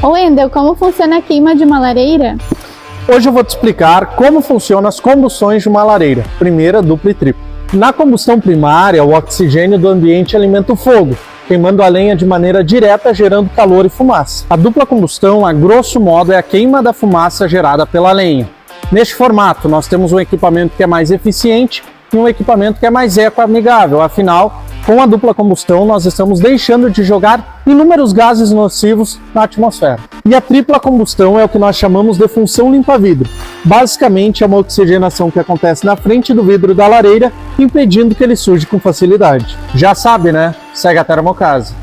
Ô Wendel, como funciona a queima de uma lareira? Hoje eu vou te explicar como funcionam as combustões de uma lareira, primeira, dupla e tripla. Na combustão primária, o oxigênio do ambiente alimenta o fogo, queimando a lenha de maneira direta, gerando calor e fumaça. A dupla combustão, a grosso modo, é a queima da fumaça gerada pela lenha. Neste formato, nós temos um equipamento que é mais eficiente e um equipamento que é mais ecoamigável. Afinal, com a dupla combustão, nós estamos deixando de jogar inúmeros gases nocivos na atmosfera. E a tripla combustão é o que nós chamamos de função limpa-vidro. Basicamente, é uma oxigenação que acontece na frente do vidro da lareira, impedindo que ele suje com facilidade. Já sabe, né? Segue a Termocasa.